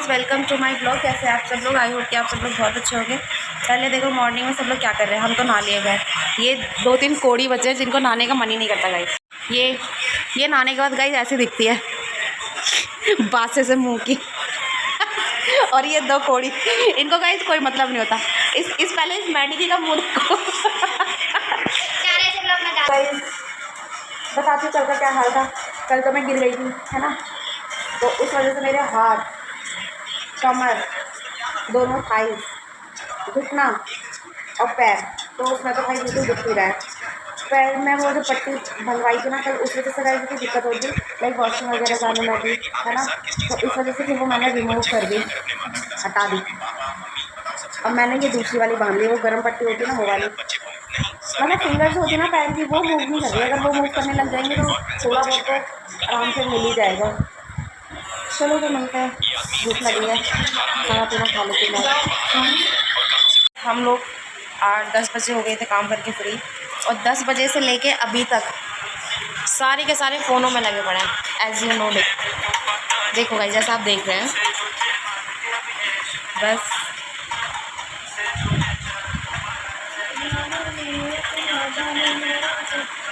Guys, welcome to my blog. कैसे आप सब लोग? आई होप कि आप सब लोग बहुत अच्छे होंगे। पहले देखो मॉर्निंग में सब लोग क्या कर रहे हैं। हम तो नहा लिए गए। ये 2-3 कोड़ी बचे हैं जिनको नहाने का मन ही नहीं करता गाइस। ये नहाने के बाद गाइस ऐसी दिखती है बासे से मुँह की और ये 2 कोड़ी, इनको गाइस कोई मतलब नहीं होता। इस पहले इस मैडी का मुँह देखो बताती हूँ कल का क्या हाल था। कल तो मैं गिर गई थी, है ना, तो उस वजह से मेरे हाथ, कमर, दोनों थाई, घुटना और पैर, तो उसमें तो भाई बिल्कुल दुख ही रहा है। पैर में वो जो पट्टी बनवाई थी ना कल, उस वजह से गाइस की दिक्कत होगी, लाइक वॉशिंग वगैरह जाने में भी, है ना, तो इस वजह से फिर वो मैंने रिमूव कर दी, हटा दी। और मैंने ये दूसरी वाली बांध ली, वो गर्म पट्टी होती है ना वो वाली, मतलब फिंगर्स होती है ना पैर की, वो मूव नहीं कर रही। अगर वो मूव करने लग जाएंगे तो थोड़ा बहुत तो आराम से मिल ही जाएगा। चलो तो मिलते हैं, भूख लगी है, खाना पीना खा लेते हैं। हम लोग 8-10 बजे हो गए थे काम करके फ्री, और 10 बजे से लेके अभी तक सारे के सारे फ़ोनों में लगे पड़े हैं। एज यू नो, देखो भाई, जैसा आप देख रहे हैं बस।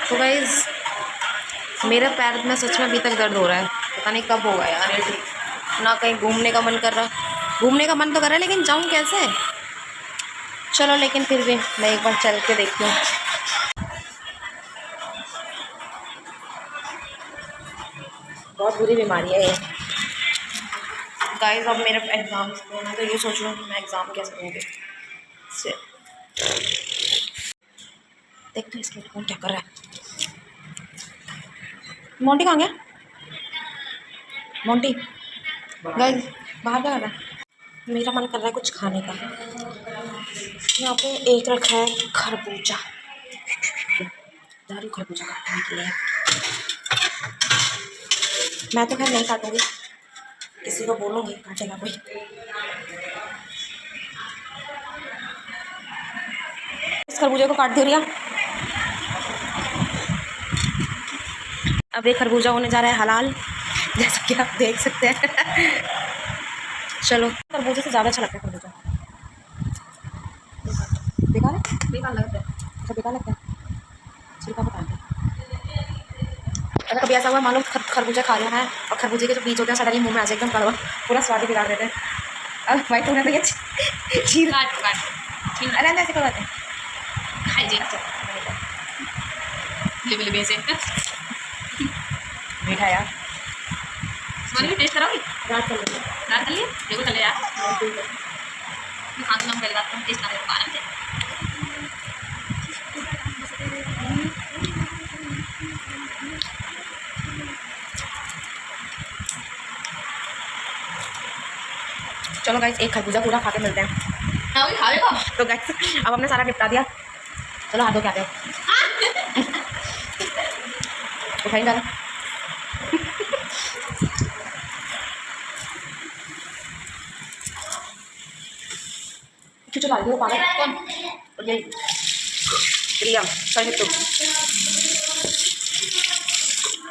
तो गाइस मेरा पैर में सच में अभी तक दर्द हो रहा है, पता नहीं कब होगा यार। ना कहीं घूमने का मन कर रहा, घूमने का मन तो कर रहा है लेकिन जाऊँ कैसे। चलो लेकिन फिर भी मैं एक बार चल के देखती हूँ। बहुत बुरी बीमारी है ये गाइस। अब मेरे एग्ज़ाम्स को मैं तो ये सोच रहा हूँ कि मैं एग्ज़ाम कैसे दूँगी। देखते हैं इसके कौन क्या कर रहा है। मोंटी कहाँ गया? मोंटी गाइस बाहर क्या कर रहा है? मेरा मन कर रहा है कुछ खाने का। यहाँ पे एक रखा है खरबूजा, दारू खरबूजा काटने के लिए। मैं तो खैर नहीं काटूंगी, किसी को बोलूँगी काटेगा कोई। इस खरबूजे को काट दे रिया। अब एक खरबूजा होने जा रहा है हलाल, जैसा कि आप देख सकते हैं। चलो, खरबूजे से ज़्यादा अच्छा लगता है खरबूजा। बेकार है, बेकार लगता है। अच्छा बेकार लगता है, छिलका बता दे। अगर कभी ऐसा हुआ मान लो खरबूजा खा लिया है और खरबूजे के जो बीज होते हैं सडनली मुंह में आ जाए एकदम कड़वा, पूरा स्वाद ही बिगाड़ देते हैं। अब भाई तुमने तो ये छील अरे ऐसे करवाते हैं मीठा यार। टेस्ट कराओगी? रात कर लिए देखो चले यार, खाना पहले बात टेस्ट करने चलो गाइस एक खरबूजा पूरा खा के मिलते हैं। तो गाइस अब हमने सारा निपटा दिया, चलो हाथों क्या आते हो उठाई डालो। चला दो पागल कौन? ये प्रिया सही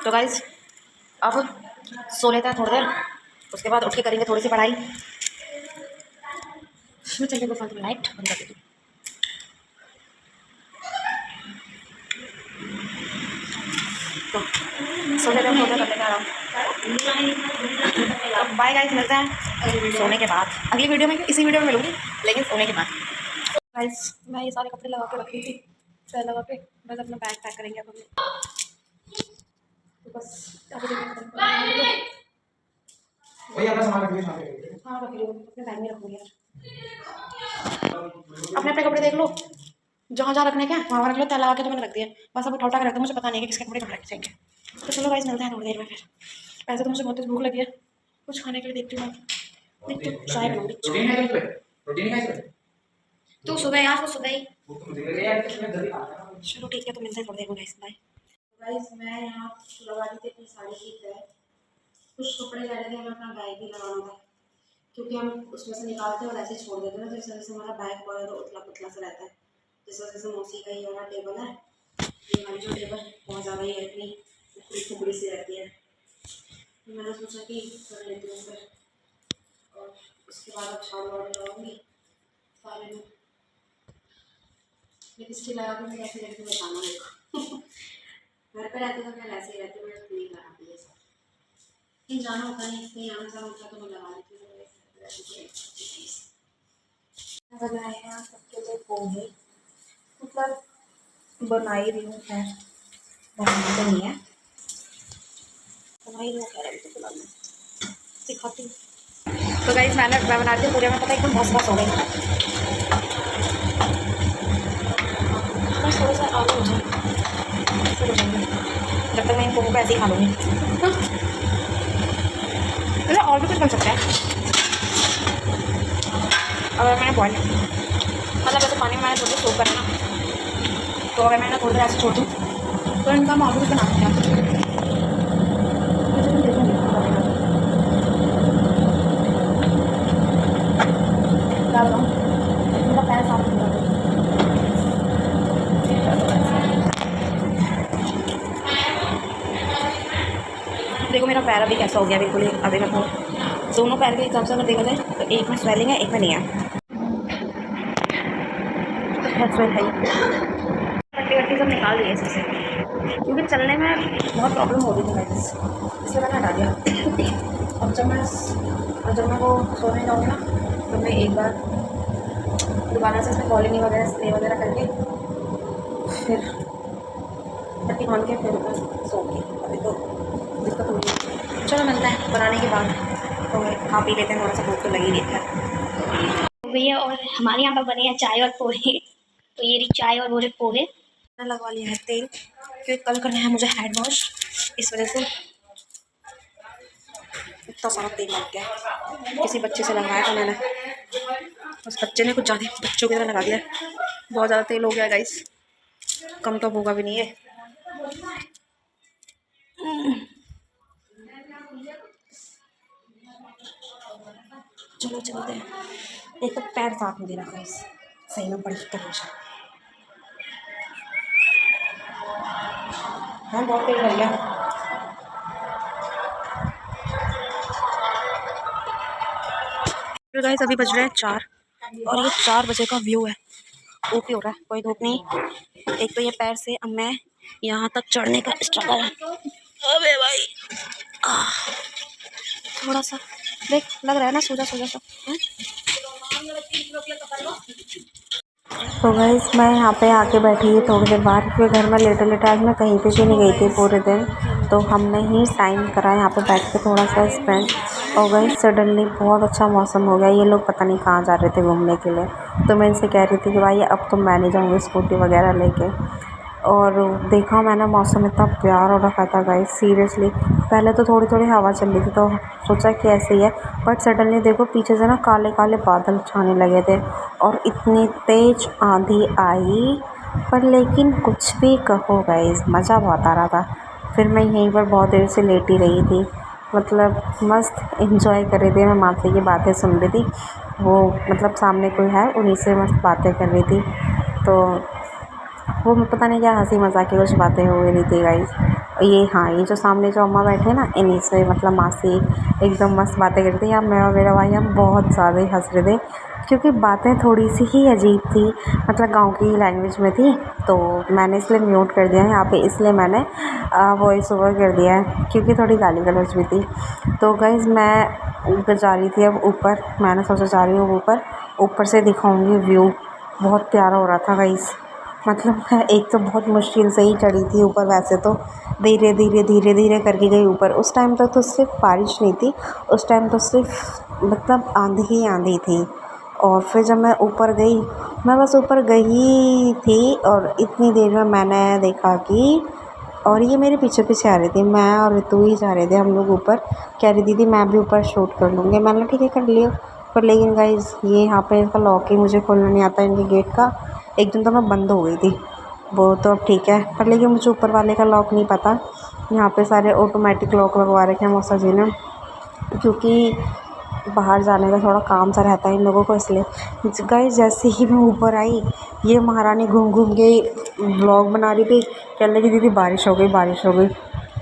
तो गाइस अब सो लेते हैं थोड़ी देर, उसके बाद उठ के करेंगे थोड़ी सी पढ़ाई। मैं चलिए वो फालतू लाइट बंद कर देती हूँ। तो सो लेते हैं थोड़ा कर लेते हैं आराम। तो बाय गाइस, मिलते हैं सोने के बाद। अगली वीडियो में, इसी वीडियो में मिलूंगी लेकिन सोने के बाद। गाइस मैं ये सारे कपड़े लगा के रख दी थी, सर लगा के, बस अपना बैग पैक करेंगे अब हम। तो बस हाँ रख लो, अपने बैग में रखूँगी यार। अपने अपने कपड़े देख लो, जहाँ जहाँ रखने के वहाँ रख लो। तय लगा के तो मैंने रख दिया, बस अब उठा के रख दो। मुझे पता नहीं है कि किसके कपड़े कहाँ रखे जाएंगे। तो चलो गाइस मिलते हैं थोड़ी देर में फिर। वैसे तो मुझे बहुत भूख लगी है, कुछ खाने के लिए देखती हूँ। देखती हूँ चाय बनाऊँगी। तो सुबह यार, वो सुबह ही। चलो ठीक है, तो मिलते हैं थोड़ी देर में गाइस, बाय। गाइस मैं यहाँ लगा दी थी अपनी साड़ी की तय, कुछ कपड़े ले रहे थे, हमें अपना बैग भी लगाना था क्योंकि हम उसमें से निकालते हैं और ऐसे छोड़ देते हैं ना, जैसे जैसे हमारा बैग पड़ा है तो उतला पुतला सा रहता है। जिस वजह से मौसी का ये वाला टेबल है, ये वाली जो टेबल बहुत ज़्यादा ही इतनी टुकड़ी सी रहती है, तो मैंने सोचा कि कर लेती हूँ फिर। और उसके बाद अब झाड़ू वाड़ू लगाऊंगी सारे में। लिपस्टिक लगा के मैं कैसे रहती हूँ बताना मेरे को। घर पे रहती तो मैं ऐसे ही रहती हूँ, मैं नहीं लगाती ये सब। कहीं जाना होता नहीं, कहीं आना जाना होता तो मैं लगा लेती हूँ। बनाए हैं सबके लिए पोहे, मतलब बना ही रही हूँ, खैर बनाना तो नहीं है, बना ही रही हूँ खैर, अभी तो फिलहाल मैं सिखाती हूँ। तो गाइस मैं बनाती हूँ पूरे में, पता एकदम बस हो गई। बस थोड़ा सा आलू हो जाए फिर हो जाएंगे, जब तक मैं इन पोहे को ऐसे ही खा लूँगी। मतलब और भी कुछ बन सकता है अगर मैंने बॉइल, मतलब ऐसे पानी में मैंने थोड़ी सोख करा ना, तो अगर मैंने थोड़ी देर ऐसे छोड़ दूँ तो इनका हम और भी कुछ बना सकते हैं। क्या बताऊँ, मेरा पैर साफ नहीं होता। देखो मेरा पैर अभी कैसा हो गया बिल्कुल ही, अभी मैं दोनों पैर के हिसाब से अगर देखा जाए तो एक में स्वेलिंग है, एक में नहीं है। स्वेल है, पट्टी वट्टी सब निकाल दिए इसी से, क्योंकि चलने में बहुत प्रॉब्लम हो रही थी गाइस, इसलिए मैंने हटा दिया। अब जब मैं वो सोने जाऊँगी ना तो मैं एक बार दोबारा से इसमें कॉलिंग वगैरह स्प्रे वगैरह करके फिर पट्टी बांध के फिर सोऊंगी। अभी तो दिक्कत हो रही है। चलो मिलता है बनाने के बाद, तो खा पी लेते हैं, थोड़ा सा भूख तो लगी नहीं था भैया। और हमारे यहाँ पर बने हैं चाय और पोहे, तो ये रही चाय और वो रहे पोहे। लगवा लिया है तेल, क्योंकि कल करना है मुझे हैंड वॉश, इस वजह से इतना सारा तेल लग गया। किसी बच्चे से लगवाया था मैंने, उस बच्चे ने कुछ ज़्यादा बच्चों की तरह लगा दिया, बहुत ज़्यादा तेल हो गया गाइस, कम तो होगा भी नहीं है। चलो चलते हैं, एक तो पैर साफ नहीं दे रहा गाइस, सही में बड़ी तकलीफ है, बहुत तेल लग गया। तो गाइस अभी बज रहे हैं 4 और ये 4 बजे का व्यू है, धूप ही हो रहा है, कोई धूप नहीं। एक तो ये पैर से अब मैं यहाँ तक चढ़ने का स्ट्रगल है। अबे भाई थोड़ा सा देख लग रहा है ना, सोजा सा है? तो गाइस मैं यहाँ पे आके बैठी हुई थोड़ी देर बाद, क्योंकि घर में लेटे आज मैं कहीं पे भी नहीं गई थी पूरे दिन, तो हमने ही टाइम करा यहाँ पे बैठ के थोड़ा सा स्पेंड। और गाइस सडनली बहुत अच्छा मौसम हो गया, ये लोग पता नहीं कहाँ जा रहे थे घूमने के लिए, तो मैं इनसे कह रही थी कि भाई अब तो मैं नहीं जाऊँगी स्कूटी वगैरह लेके। और देखा मैंने मौसम इतना प्यार हो रखा था गाइस, सीरियसली। पहले तो थोड़ी थोड़ी हवा चल रही थी तो सोचा कि ऐसे ही है, बट सडनली देखो पीछे से ना काले काले बादल छाने लगे थे और इतनी तेज आंधी आई, पर लेकिन कुछ भी कहो गाइस मज़ा बहुत आ रहा था। फिर मैं यहीं पर बहुत देर से लेटी रही थी, मतलब मस्त एंजॉय कर रही थी, मैं मासी की बातें सुन रही थी, वो मतलब सामने कोई है उन्हीं से मस्त बातें कर रही थी, तो वो पता नहीं क्या हंसी मजाक की कुछ बातें हो रही थी गाइस। ये हाँ, ये जो सामने जो अम्मा बैठे ना, इन्हीं से मतलब मासी एकदम मस्त बातें करती थी। अब मैं और मेरा भाई हम बहुत ज़्यादा ही हंस रहे थे, क्योंकि बातें थोड़ी सी ही अजीब थी, मतलब गांव की लैंग्वेज में थी, तो मैंने इसलिए म्यूट कर दिया है यहाँ पे, इसलिए मैंने वॉइस ओवर कर दिया है, क्योंकि थोड़ी गाली गलौज भी थी। तो गाइस मैं जा रही थी अब ऊपर, मैंने सोचा जा रही हूँ ऊपर से दिखाऊँगी व्यू, बहुत प्यारा हो रहा था गाइस। मतलब मैं एक तो बहुत मुश्किल से ही चढ़ी थी ऊपर, वैसे तो धीरे धीरे करके गई ऊपर। उस टाइम तक तो सिर्फ बारिश नहीं थी, उस टाइम तो सिर्फ मतलब आंधी ही आंधी थी। और फिर जब मैं ऊपर गई, मैं बस ऊपर गई थी और इतनी देर में मैंने देखा कि, और ये मेरे पीछे पीछे आ रही थी, मैं और ऋतु ही जा रहे थे हम लोग ऊपर। कह रही दीदी मैं भी ऊपर शूट कर लूँगी, मैंने ठीक है कर लियो। पर लेकिन गाइस ये यहाँ पे इसका लॉक ही मुझे खोलना नहीं आता इनके गेट का, एक दिन तो मैं बंद हो गई थी, वो तो अब ठीक है, पर लेकिन मुझे ऊपर वाले का लॉक नहीं पता। यहाँ पे सारे ऑटोमेटिक लॉक लगवा रखे हैं मौसा जी ने, क्योंकि बाहर जाने का थोड़ा काम सा रहता है इन लोगों को, इसलिए। गाइस जैसे ही मैं ऊपर आई, ये महारानी घूम घूम के व्लॉग बना रही थी, कहने लगी दीदी बारिश हो गई।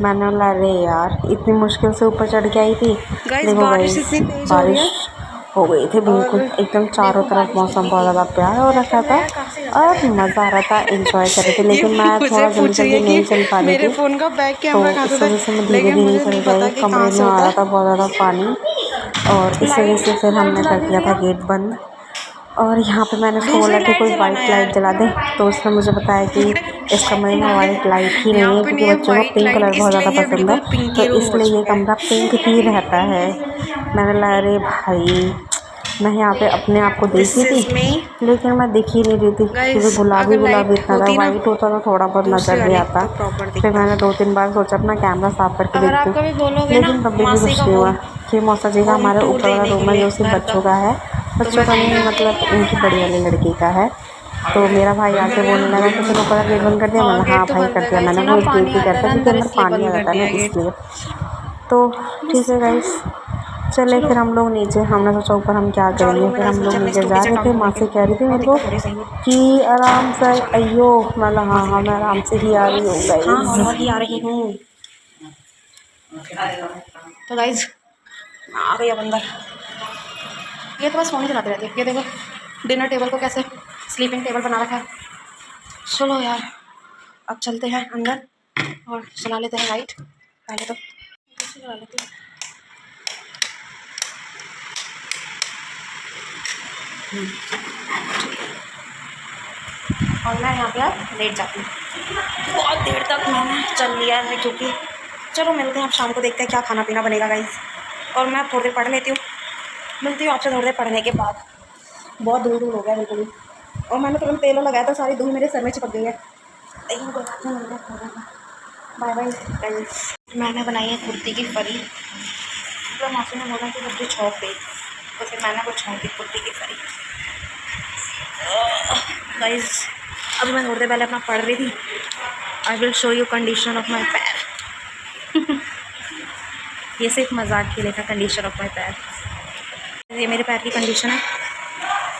मैंने बोला अरे यार इतनी मुश्किल से ऊपर चढ़ के आई थी। गाइस देखो बारिश गाइस इतनी तेज हो रही बारिश है हो गए थे बिल्कुल एकदम चारों तरफ मौसम बहुत ज़्यादा प्यारा हो रखा था और मज़ा आ रहा था, एंजॉय कर रहे थे। लेकिन मैं थोड़ा जल्दी जल्दी नहीं चल पा रही थी, फ़ोन का बैक तो कैमरा कहाँ से इस था, वजह से मैं धीरे लेकिन धीरे मुझे चल नहीं रही पता हूँ। कि कमरे कहाँ से में आ होता रहा है। था बहुत ज़्यादा पानी और इस वजह से फिर हमने कर दिया था गेट बंद। और यहाँ पे मैंने उसको बोला कि कोई वाइट लाइट जला दे, तो उसने मुझे बताया कि इस कमरे में वाइट लाइट ही नहीं है, क्योंकि बच्चों को पिंक कलर बहुत ज़्यादा पसंद है, तो इसलिए ये कमरा पिंक ही रहता है। मैंने लगा अरे भाई, मैं यहाँ पे अपने आप को देखी थी लेकिन मैं दिख ही नहीं रही थी, क्योंकि गुलाबी गुलाबी इतना था। वाइट होता तो थोड़ा बहुत नज़र भी आता। फिर मैंने 2-3 बार सोचा अपना कैमरा साफ करके अगर देखती आप कभी हूँ, बोलोगे ना लेकिन तब भी मासी कुछ का नहीं हुआ। होम कि मौसा जी का होम हमारे टूर ऊपर वाला देने के रूम है लिए जो सिर्फ घर का, बच्चों का है, बच्चों का नहीं मतलब इनकी बड़ी वाली लड़की का है। तो मेरा भाई आके बोलने लगा कि फिर ऊपर का गेट बंद कर दिया। मैंने हाँ गेट तो भाई बंद कर है दिया, गाइस, मैंने वरना रोज गेट पानी ही आता है करता ना क्योंकि अंदर, अंदर इसलिए पानी बंद आ कर जाता है ना, दिया गेट। इसलिए। तो ठीक है गाइस, चले फिर हम लोग नीचे। हमने सोचा ऊपर हम क्या करेंगे, फिर हम लोग नीचे जा रहे थे। माँ से कह रही थी मेरे को कि आराम से अयो, मतलब हाँ हाँ मैं आराम से ही आ रही हूँ गाइस। और ही आ रही हूँ। तो गाइस आ गई अब अंदर। ये तो बस फ़ोन ही चलाते रहती है। ये देखो डिनर टेबल को कैसे स्लीपिंग टेबल बना रखा है। चलो यार अब चलते हैं अंदर और चला लेते हैं लाइट। पहले तो चला लेते हैं। और मैं यहाँ पे अब लेट जाती हूँ। बहुत देर तक मैंने चल लिया है, क्योंकि चलो मिलते हैं अब शाम को, देखते हैं क्या खाना पीना बनेगा गाइस। और मैं थोड़ी देर पढ़ लेती हूँ, मिलती हूँ आपसे थोड़ी देर पढ़ने के बाद। बहुत दूर दूर हो गया बिल्कुल ही, और मैंने तुरंत तेल लगाया तो सारी धूल मेरे सर में चिपक गई है। Bye bye guys. मैंने बनाई है कुर्ती की फरी, तो माफी ने बोला कि कुर्ती छौंक दे, तो फिर मैंने वो छौंक दी कुर्ती की फरी। गाइस अभी मैं थोड़ी देर पहले अपना पढ़ रही थी। I will show you condition of my पैर। ये सिर्फ मजाक के लिए था, कंडीशन ऑफ माई पैर। ये मेरे पैर की कंडीशन है,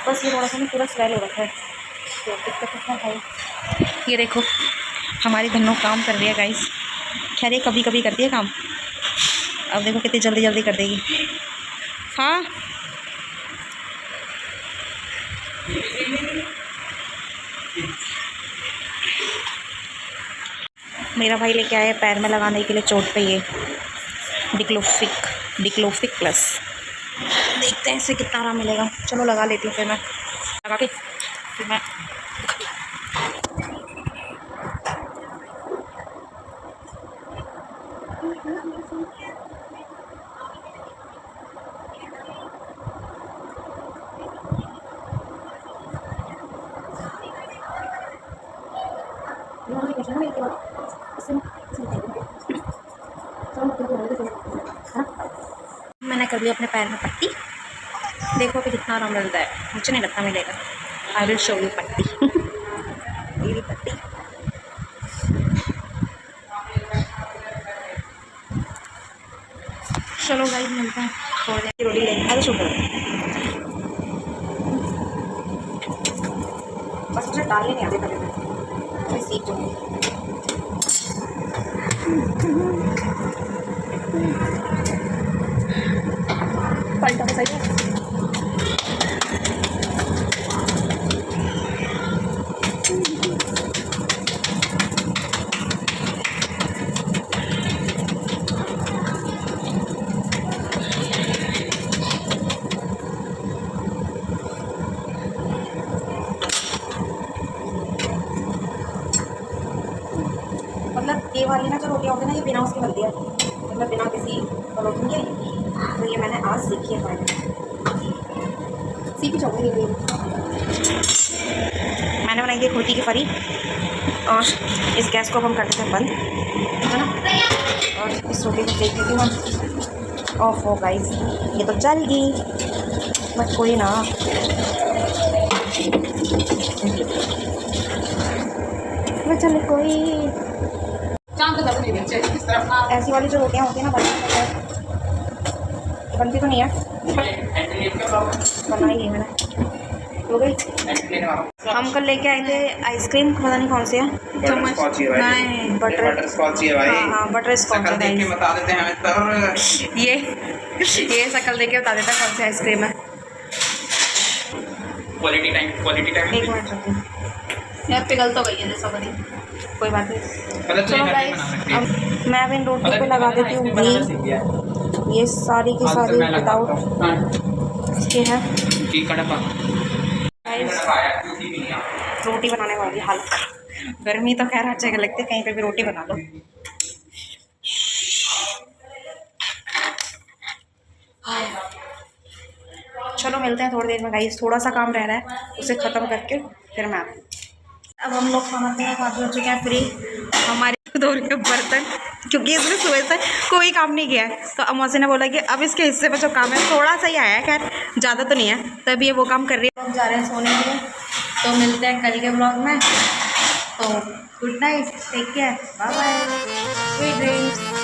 बस ये थोड़ा सा ना पूरा स्वेल हो रखा है, तो दिक्कत है भाई। ये देखो हमारी धन्नो काम कर रही है गाइस। खैर ये कभी कभी करती है काम, अब देखो कितनी जल्दी जल्दी कर देगी। हाँ मेरा भाई लेके आया पैर में लगाने के लिए चोट पे ये डिक्लोफिक प्लस। देखते हैं इससे कितना आराम मिलेगा। चलो लगा लेती हूँ फिर मैं, लगा के फिर मैं मैंने कर लिया अपने पैर में पट्टी। देखो कि कितना आराम मिलता है, मुझे नहीं लगता मिलेगा। आई विल शो यू पट्टी। मेरी पट्टी चलो गाइस मिलते हैं थोड़ी देर। रोटी लेके अरे शुक्र बस मुझे डालने नहीं आते कभी, मैं सीख जाऊँगी। पलटा तो सही है। मतलब ये वाली ना जो रोटियाँ होती है ना, ये बिना उसकी बनती है, मतलब बिना किसी परोठन के। तो ये मैंने आज सीखी है फाइनली, सीखी जाऊँगी। मैंने बनाई थी कुर्ती की फरी, और इस गैस को अब हम कर देते हैं बंद, है ना। और इस रोटी को देख देती हूँ मैं। ऑफ हो गाइस, ये तो जल गई, बट कोई ना। चले कोई ऐसी वाली जो रोटियाँ होती है ना, बनती तो नहीं है, बनाई है मैंने, हो गई। हम कल लेके आए थे आइसक्रीम, पता नहीं कौन सी है, बटर स्कॉच है भाई। हाँ बटर स्कॉच है। देख के बता देते हैं हमें तो, ये शकल देख के बता देता है कौन सी आइसक्रीम है। क्वालिटी टाइम एक मिनट रुकिए, यार पिघल तो गई है जैसा बनी। कोई बात नहीं। पता चलो तो गाइस, अब मैं अब इन रोटी पे लगा देती हूँ घी। ये सारी की सारी विदाउट इसके है घी का डब्बा। गाइस। रोटी बनाने वाली हालत खराब। गर्मी तो खैर हर जगह लगती है, कहीं पे भी रोटी बना लो। चलो मिलते हैं थोड़ी देर में गाइस, थोड़ा सा काम रह रहा है उसे ख़त्म करके फिर मैं आती हूँ। अब हम लोग खाना पीना काफ़ी हो चुके हैं फ्री। हमारे दो के बर्तन, क्योंकि इसमें सुबह से कोई काम नहीं किया है, तो अमौसी ने बोला कि अब इसके हिस्से में जो काम है थोड़ा सा ही आया है, खैर ज़्यादा तो नहीं है, तभी ये वो काम कर रही है। हम जा रहे हैं सोने के लिए, तो मिलते हैं कल के ब्लॉग में। तो good night, take care, bye bye, sweet dreams.